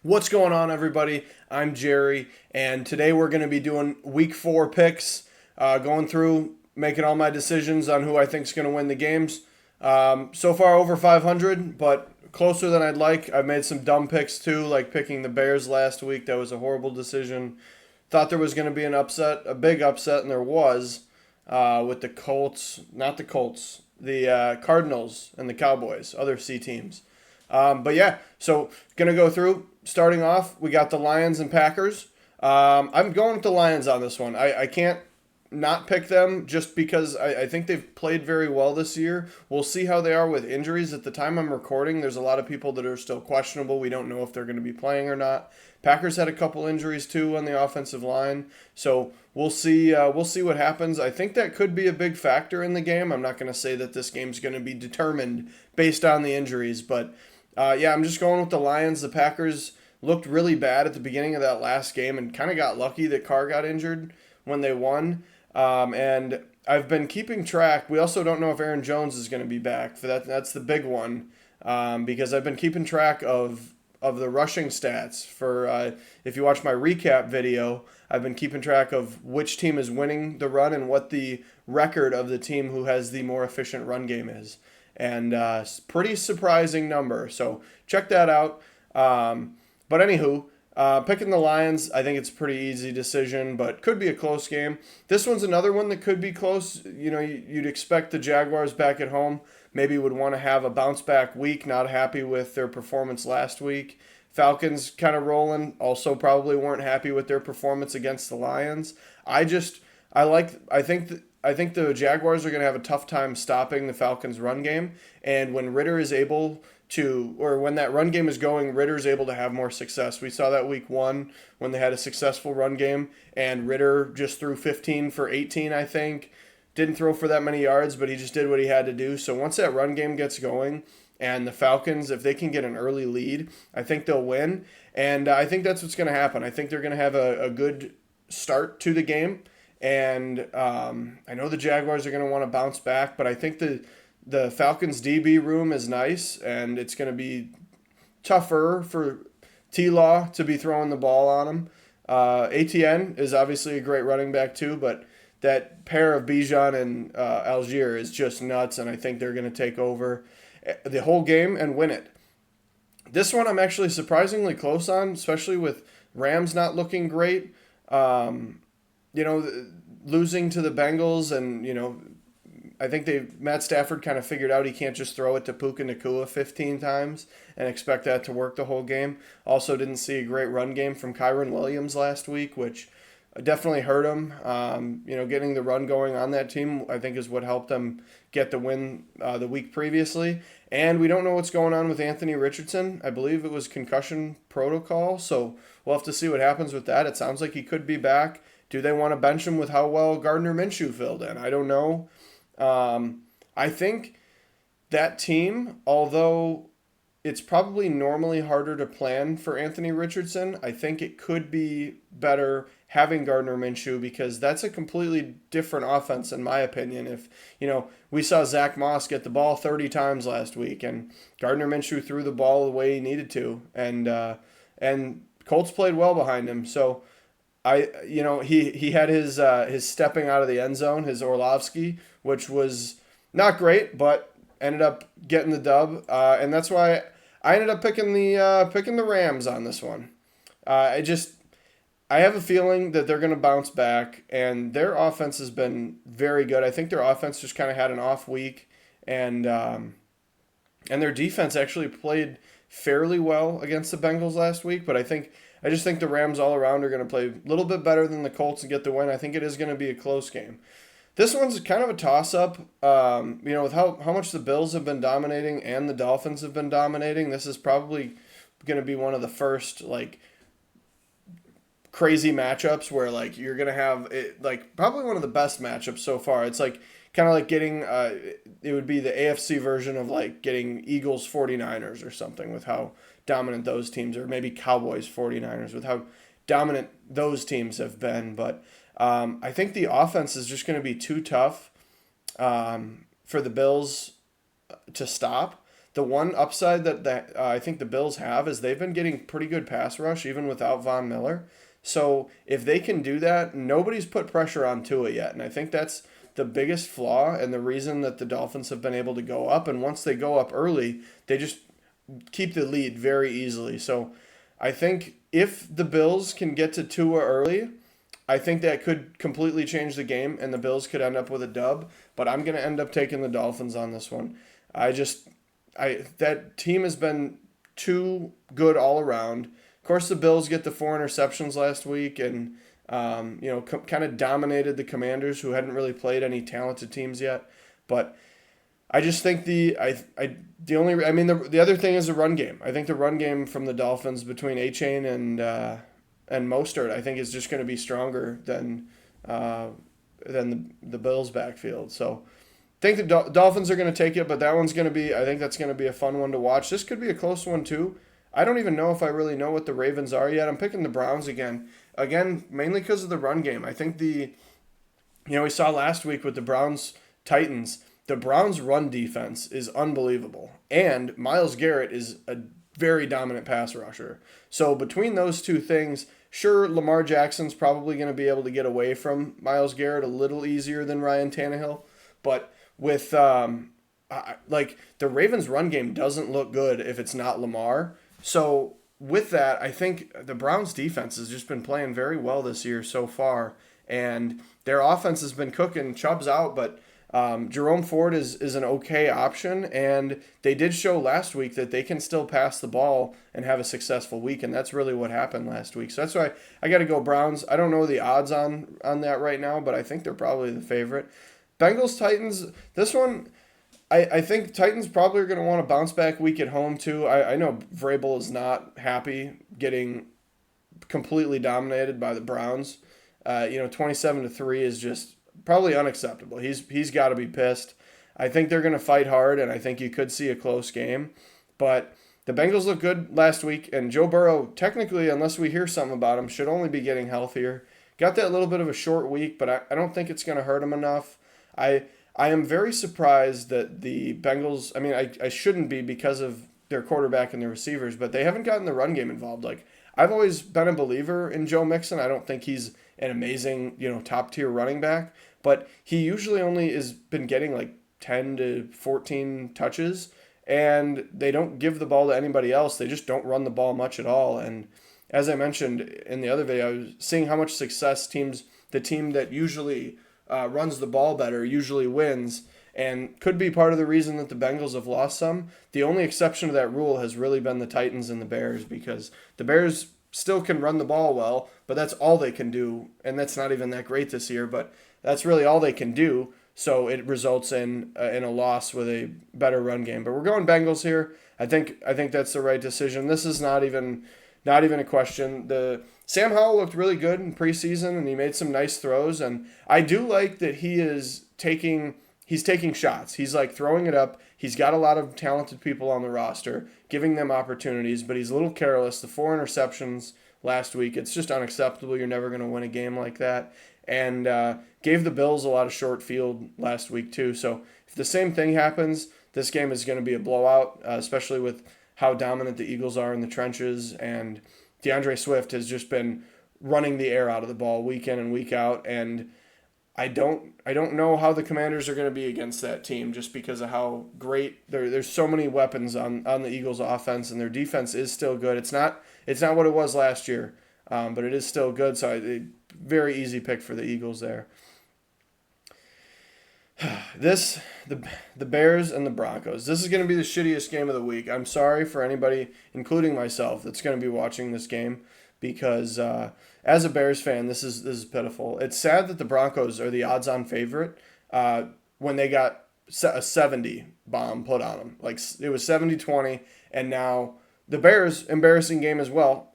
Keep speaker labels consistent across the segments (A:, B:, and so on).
A: What's going on, everybody? I'm Jerry, and today we're going to be doing Week 4 picks, going through, making all my decisions on who I think is going to win the games. So far, over 500, but closer than I'd like. I've made some dumb picks too, like picking the Bears last week. That was a horrible decision. Thought there was going to be an upset, a big upset, and there was with the Colts, not the Colts, the Cardinals and the Cowboys, other C teams. But yeah, so gonna go through. Starting off, we got the Lions and Packers. I'm going with the Lions on this one. I can't not pick them just because I think they've played very well this year. We'll see how they are with injuries. At the time I'm recording, there's a lot of people that are still questionable. We don't know if they're going to be playing or not. Packers had a couple injuries too on the offensive line, so we'll see. We'll see what happens. I think that could be a big factor in the game. I'm not going to say that this game's going to be determined based on the injuries, but yeah, I'm just going with the Lions. The Packers looked really bad at the beginning of that last game and kind of got lucky that Carr got injured when they won. And I've been keeping track. We also don't know if Aaron Jones is going to be back. For that, that's the big one, because I've been keeping track of the rushing stats. For if you watch my recap video, I've been keeping track of which team is winning the run and what the record of the team who has the more efficient run game is. And pretty surprising number. So check that out. But anywho, picking the Lions, I think it's a pretty easy decision, but could be a close game. This one's another one that could be close. You know, you'd expect the Jaguars back at home maybe would want to have a bounce back week, not happy with their performance last week. Falcons kind of rolling, also probably weren't happy with their performance against the Lions. I think the Jaguars are going to have a tough time stopping the Falcons' run game, and when Ritter is able to, or when that run game is going, Ritter's able to have more success. We saw that week 1 when they had a successful run game, and Ritter just threw 15 for 18, I think. Didn't throw for that many yards, but he just did what he had to do. So once that run game gets going, and the Falcons, if they can get an early lead, I think they'll win. And I think that's what's going to happen. I think they're going to have a good start to the game. And I know the Jaguars are going to want to bounce back, but I think the Falcons' DB room is nice, and it's going to be tougher for T-Law to be throwing the ball on him. ATN is obviously a great running back too, but that pair of Bijan and Algier is just nuts, and I think they're going to take over the whole game and win it. This one I'm actually surprisingly close on, especially with Rams not looking great. Losing to the Bengals, and I think Matt Stafford kind of figured out he can't just throw it to Puka Nacua 15 times and expect that to work the whole game. Also didn't see a great run game from Kyron Williams last week, which definitely hurt him. Getting the run going on that team, I think, is what helped them get the win the week previously. And we don't know what's going on with Anthony Richardson. I believe it was concussion protocol, so we'll have to see what happens with that. It sounds like he could be back. Do they want to bench him with how well Gardner Minshew filled in? I don't know. I think that team, although it's probably normally harder to plan for Anthony Richardson, I think it could be better having Gardner Minshew because that's a completely different offense in my opinion. If, we saw Zach Moss get the ball 30 times last week and Gardner Minshew threw the ball the way he needed to, and Colts played well behind him. So he had his stepping out of the end zone, his Orlovsky, which was not great, but ended up getting the dub, and that's why I ended up picking the Rams on this one. I have a feeling that they're going to bounce back, and their offense has been very good. I think their offense just kind of had an off week, and their defense actually played fairly well against the Bengals last week, but I just think the Rams all around are going to play a little bit better than the Colts and get the win. I think it is going to be a close game. This one's kind of a toss-up, with how much the Bills have been dominating and the Dolphins have been dominating. This is probably going to be one of the first, crazy matchups where, you're going to have, probably one of the best matchups so far. It's, kind of like getting, it would be the AFC version of, getting Eagles 49ers or something with how dominant those teams are. Maybe Cowboys 49ers with how dominant those teams have been. But I think the offense is just going to be too tough for the Bills to stop. the one upside that I think the Bills have is they've been getting pretty good pass rush even without Von Miller. So if they can do that, nobody's put pressure on Tua yet, and I think that's the biggest flaw and the reason that the Dolphins have been able to go up. And once they go up early, they just keep the lead very easily. So I think if the Bills can get to Tua early, I think that could completely change the game, and the Bills could end up with a dub. But I'm going to end up taking the Dolphins on this one. That team has been too good all around. Of course, the Bills get the 4 interceptions last week, and kind of dominated the Commanders, who hadn't really played any talented teams yet. But I just think the other thing is the run game. I think the run game from the Dolphins between A-Chain and Mostert, I think, is just going to be stronger than the Bills' backfield. So I think the Dolphins are going to take it, but I think that's going to be a fun one to watch. This could be a close one too. I don't even know if I really know what the Ravens are yet. I'm picking the Browns again. Again, mainly because of the run game. I think we saw last week with the Browns-Titans, the Browns' run defense is unbelievable. And Myles Garrett is a very dominant pass rusher. So between those two things, sure, Lamar Jackson's probably going to be able to get away from Myles Garrett a little easier than Ryan Tannehill. But with the Ravens' run game doesn't look good if it's not Lamar. So with that, I think the Browns' defense has just been playing very well this year so far, and their offense has been cooking. Chubb's out, but Jerome Ford is an okay option, and they did show last week that they can still pass the ball and have a successful week, and that's really what happened last week. So that's why I got to go Browns. I don't know the odds on that right now, but I think they're probably the favorite. Bengals, Titans, this one, I think Titans probably are going to want to bounce back week at home too. I know Vrabel is not happy getting completely dominated by the Browns. 27-3 is just probably unacceptable. He's got to be pissed. I think they're going to fight hard, and I think you could see a close game. But the Bengals looked good last week, and Joe Burrow, technically, unless we hear something about him, should only be getting healthier. Got that little bit of a short week, but I don't think it's going to hurt him enough. I am very surprised that the Bengals, I shouldn't be because of their quarterback and their receivers, but they haven't gotten the run game involved. Like, I've always been a believer in Joe Mixon. I don't think he's an amazing, top-tier running back, but he usually only has been getting like 10 to 14 touches, and they don't give the ball to anybody else. They just don't run the ball much at all. And as I mentioned in the other video, I was seeing how much success the team that usually runs the ball better usually wins, and could be part of the reason that the Bengals have lost some. The only exception to that rule has really been the Titans and the Bears, because the Bears still can run the ball well, but that's all they can do, and that's not even that great this year, but that's really all they can do, so it results in a loss with a better run game. But we're going Bengals here. I think that's the right decision. This is not even a question. Sam Howell looked really good in preseason, and he made some nice throws, and I do like that he's taking shots. He's like throwing it up. He's got a lot of talented people on the roster, giving them opportunities, but he's a little careless. The 4 interceptions last week, it's just unacceptable. You're never going to win a game like that. And gave the Bills a lot of short field last week too. So if the same thing happens, this game is going to be a blowout, especially with how dominant the Eagles are in the trenches, and DeAndre Swift has just been running the air out of the ball week in and week out, and I don't know how the Commanders are going to be against that team, just because of how great there's so many weapons on the Eagles' offense, and their defense is still good. It's not what it was last year, but it is still good. So very easy pick for the Eagles there. The Bears and the Broncos. This is going to be the shittiest game of the week. I'm sorry for anybody, including myself, that's going to be watching this game, because as a Bears fan, this is pitiful. It's sad that the Broncos are the odds-on favorite when they got a 70 bomb put on them. Like, it was 70-20, and now the Bears, embarrassing game as well,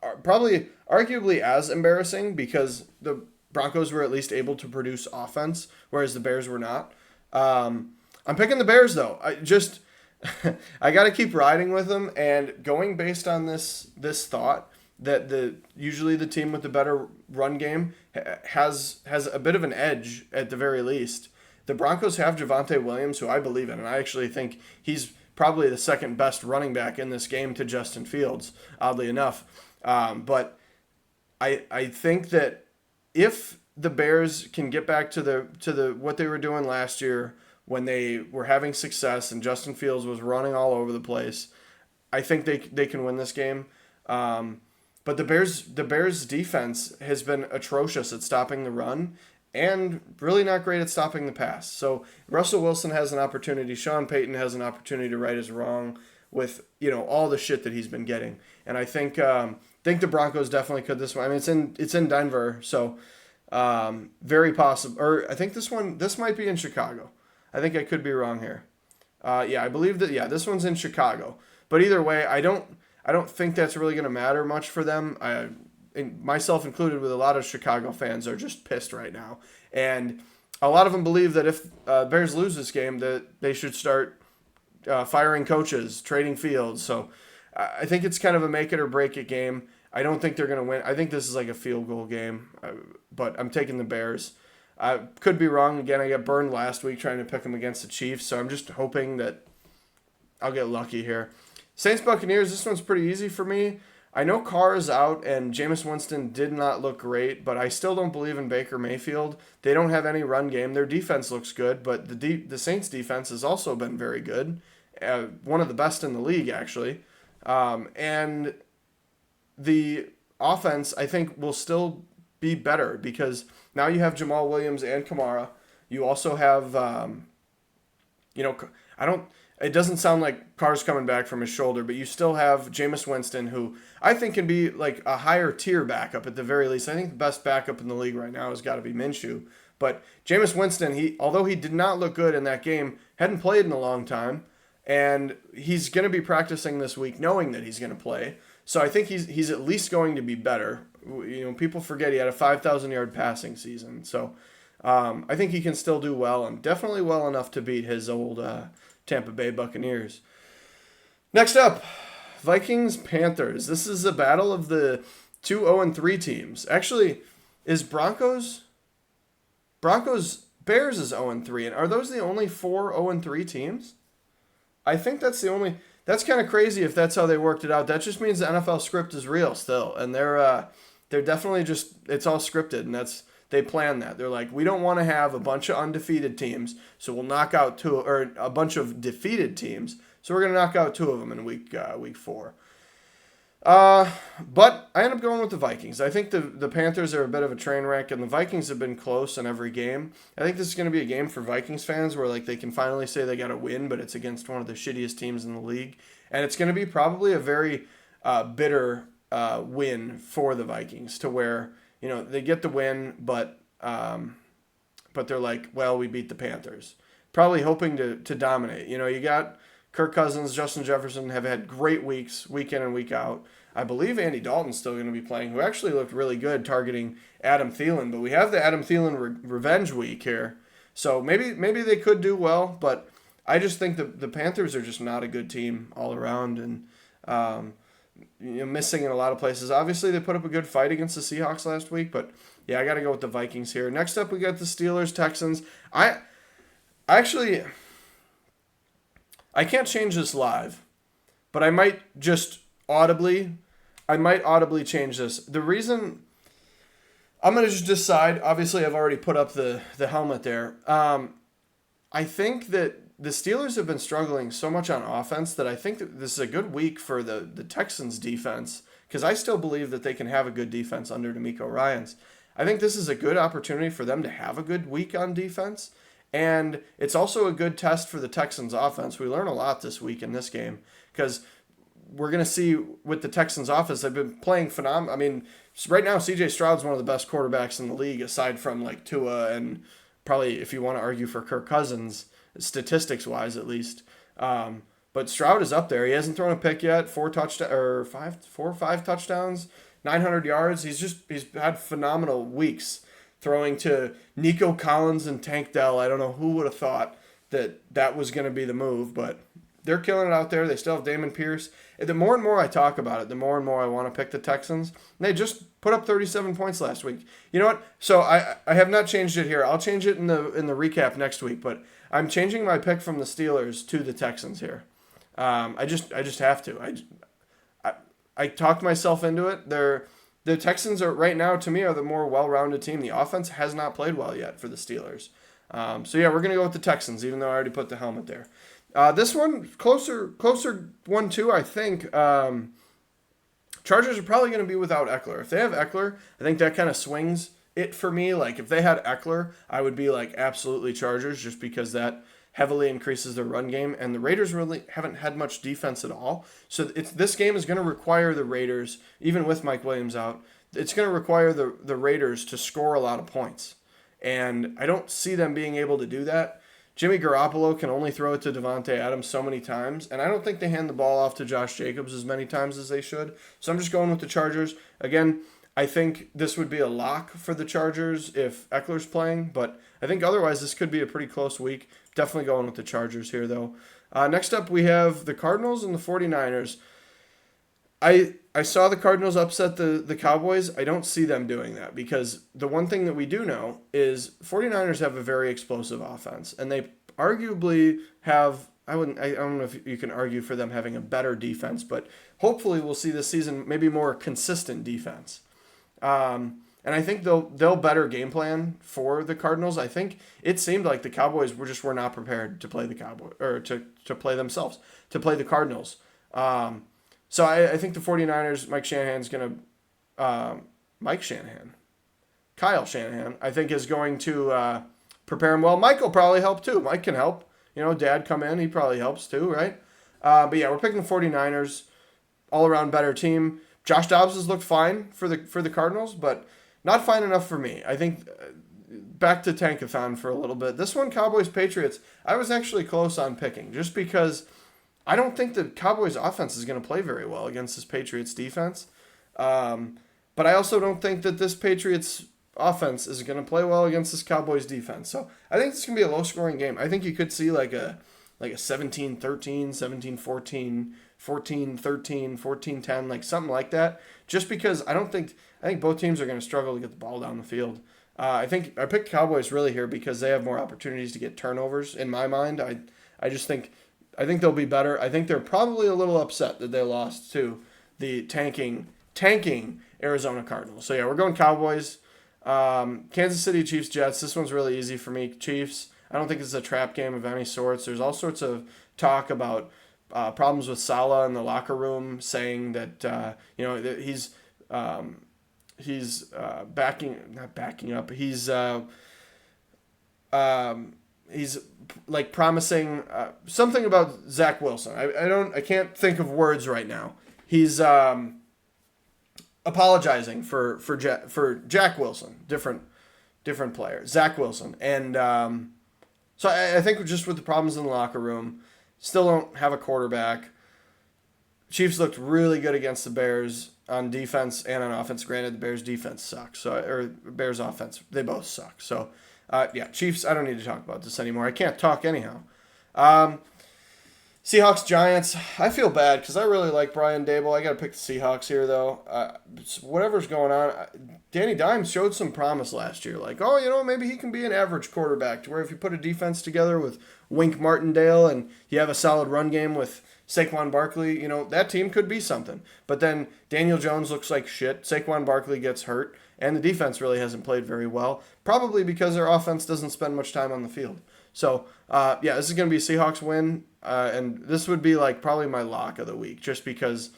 A: are probably arguably as embarrassing, because the Broncos were at least able to produce offense, whereas the Bears were not. I'm picking the Bears, though. I got to keep riding with them, and going based on this thought that usually the team with the better run game has a bit of an edge at the very least. The Broncos have Javonte Williams, who I believe in, and I actually think he's probably the second best running back in this game to Justin Fields, oddly enough. But I think that if the Bears can get back to the what they were doing last year when they were having success and Justin Fields was running all over the place, I think they can win this game. But the Bears defense has been atrocious at stopping the run and really not great at stopping the pass. So Russell Wilson has an opportunity. Sean Payton has an opportunity to right his wrong with all the shit that he's been getting. And I think the Broncos definitely could this one. I mean, it's in Denver, so very possible. Or I think this might be in Chicago. I think I could be wrong here. I believe that. Yeah, this one's in Chicago. But either way, I don't think that's really going to matter much for them. Myself included, with a lot of Chicago fans, are just pissed right now, and a lot of them believe that if Bears lose this game, that they should start firing coaches, trading Fields. So I think it's kind of a make it or break it game. I don't think they're going to win. I think this is like a field goal game, but I'm taking the Bears. I could be wrong. Again, I got burned last week trying to pick them against the Chiefs, so I'm just hoping that I'll get lucky here. Saints Buccaneers, this one's pretty easy for me. I know Carr is out and Jameis Winston did not look great, but I still don't believe in Baker Mayfield. They don't have any run game. Their defense looks good, but the Saints defense has also been very good. One of the best in the league, actually. And the offense, I think, will still be better because now you have Jamal Williams and Kamara. You also have, it doesn't sound like Carr's coming back from his shoulder, but you still have Jameis Winston, who I think can be like a higher tier backup at the very least. I think the best backup in the league right now has got to be Minshew. But Jameis Winston, although he did not look good in that game, hadn't played in a long time, and he's going to be practicing this week knowing that he's going to play. So I think he's at least going to be better. People forget he had a 5,000-yard passing season. So I think he can still do well, and definitely well enough to beat his old Tampa Bay Buccaneers. Next up, Vikings Panthers. This is a battle of the two 0-3 teams. Actually, is Bears is 0-3, and are those the only 4 0-3 teams? I think that's kind of crazy if that's how they worked it out. That just means the NFL script is real still, and they're definitely just, it's all scripted, and they plan that. They're like, we don't want to have a bunch of undefeated teams, so we'll knock out a bunch of defeated teams, so we're going to knock out 2 of them in week 4. But I end up going with the Vikings. I think the Panthers are a bit of a train wreck, and the Vikings have been close in every game. I think this is going to be a game for Vikings fans where they can finally say they got a win, but it's against one of the shittiest teams in the league. And it's going to be probably a very bitter win for the Vikings, to where they get the win, but they're like, well, we beat the Panthers. Probably hoping to dominate. You got Kirk Cousins, Justin Jefferson have had great weeks, week in and week out. I believe Andy Dalton's still going to be playing, who actually looked really good targeting Adam Thielen. But we have the Adam Thielen revenge week here. So maybe they could do well, but I just think the Panthers are just not a good team all around, and missing in a lot of places. Obviously, they put up a good fight against the Seahawks last week, but yeah, I got to go with the Vikings here. Next up, we got the Steelers, Texans. I can't change this live, but I might audibly change this. The reason I'm going to just decide, obviously I've already put up the helmet there. I think that the Steelers have been struggling so much on offense that I think that this is a good week for the Texans defense, because I still believe that they can have a good defense under DeMeco Ryans. I think this is a good opportunity for them to have a good week on defense. And it's also a good test for the Texans offense. We learn a lot this week in this game, because we're going to see with the Texans offense, they've been playing phenomenal. I mean, right now, C.J. Stroud's one of the best quarterbacks in the league, aside from Tua and probably, if you want to argue, for Kirk Cousins, statistics-wise at least. But Stroud is up there. He hasn't thrown a pick yet, 4 or 5 touchdowns, 900 yards. He's had phenomenal weeks. Throwing to Nico Collins and Tank Dell. I don't know who would have thought that was going to be the move, but they're killing it out there. They still have Damon Pierce. And the more and more I talk about it, the more and more I want to pick the Texans. And they just put up 37 points last week. You know what? So I have not changed it here. I'll change it in the recap next week, but I'm changing my pick from the Steelers to the Texans here. I just have to. I talked myself into it. The Texans are right now to me are the more well-rounded team. The offense has not played well yet for the Steelers. So yeah, we're gonna go with the Texans, even though I already put the helmet there. This one closer 1-2. I think Chargers are probably gonna be without Eckler. If they have Eckler, I think that kind of swings it for me. Like if they had Eckler, I would be like absolutely Chargers, just because that heavily increases their run game, and the Raiders really haven't had much defense at all. So this game is going to require the Raiders, even with Mike Williams out, it's going to require the Raiders to score a lot of points, and I don't see them being able to do that. Jimmy Garoppolo can only throw it to Devontae Adams so many times, and I don't think they hand the ball off to Josh Jacobs as many times as they should. So I'm just going with the Chargers. Again, I think this would be a lock for the Chargers if Eckler's playing, but I think otherwise this could be a pretty close week. Definitely going with the Chargers here, though. Next up, we have the Cardinals and the 49ers. I saw the Cardinals upset the Cowboys. I don't see them doing that, because the one thing that we do know is 49ers have a very explosive offense, and they arguably have, I don't know if you can argue for them having a better defense, but hopefully we'll see this season maybe more consistent defense. And I think they'll better game plan for the Cardinals. I think it seemed like the Cowboys were not prepared to play the Cowboys, or to play themselves, to play the Cardinals. So I think the 49ers, Kyle Shanahan, I think is going to prepare him well. Mike will probably help too. Mike can help. Dad come in, he probably helps too, right? But yeah, we're picking the 49ers, all around better team. Josh Dobbs has looked fine for the Cardinals, but not fine enough for me. I think back to Tankathon for a little bit. This one, Cowboys-Patriots, I was actually close on picking, just because I don't think the Cowboys offense is going to play very well against this Patriots defense. But I also don't think that this Patriots offense is going to play well against this Cowboys defense. So I think it's going to be a low-scoring game. I think you could see like a 17-13, 17-14, 14-13, 14-10, like something like that. Just because I think both teams are going to struggle to get the ball down the field. I think I picked Cowboys really here because they have more opportunities to get turnovers in my mind. I think they'll be better. I think they're probably a little upset that they lost to the tanking Arizona Cardinals. So yeah, we're going Cowboys. Kansas City Chiefs Jets. This one's really easy for me. Chiefs. I don't think it's a trap game of any sorts. There's all sorts of talk about problems with Saleh in the locker room, saying that that he's not backing up. He's like promising something about Zach Wilson. I can't think of words right now. He's apologizing for Jack Wilson, different player, Zach Wilson, and so I think just with the problems in the locker room, still don't have a quarterback. Chiefs looked really good against the Bears on defense and on offense. Granted, the Bears defense sucks, or Bears offense, they both suck. So, yeah, Chiefs, I don't need to talk about this anymore. I can't talk anyhow. Seahawks, Giants, I feel bad because I really like Brian Dable. I got to pick the Seahawks here, though. Whatever's going on, Danny Dimes showed some promise last year. Like, maybe he can be an average quarterback, to where if you put a defense together with Wink Martindale and you have a solid run game with Saquon Barkley, that team could be something. But then Daniel Jones looks like shit. Saquon Barkley gets hurt, and the defense really hasn't played very well, probably because their offense doesn't spend much time on the field. So, yeah, this is going to be a Seahawks win, and this would be like probably my lock of the week, just because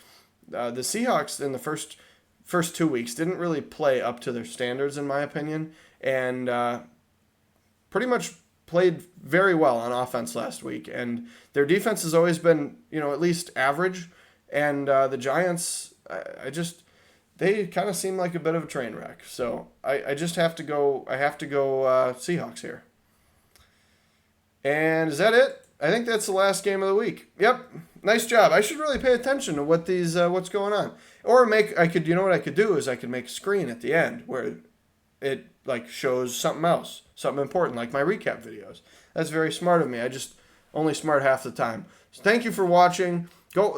A: the Seahawks in the first 2 weeks didn't really play up to their standards, in my opinion, and pretty much played very well on offense last week. And their defense has always been, at least average, and the Giants, they kind of seem like a bit of a train wreck. So I have to go Seahawks here. And is that it? I think that's the last game of the week. Yep. Nice job. I should really pay attention to what's going on. Or what I could do is I could make a screen at the end where it like shows something else, something important, like my recap videos. That's very smart of me. I just only smart half the time. So thank you for watching. Go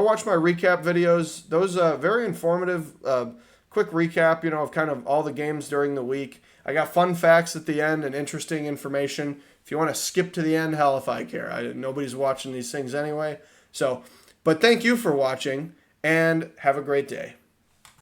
A: watch my recap videos. Those very informative, quick recap, of kind of all the games during the week. I got fun facts at the end and interesting information. If you want to skip to the end, hell if I care. Nobody's watching these things anyway. So, but thank you for watching and have a great day.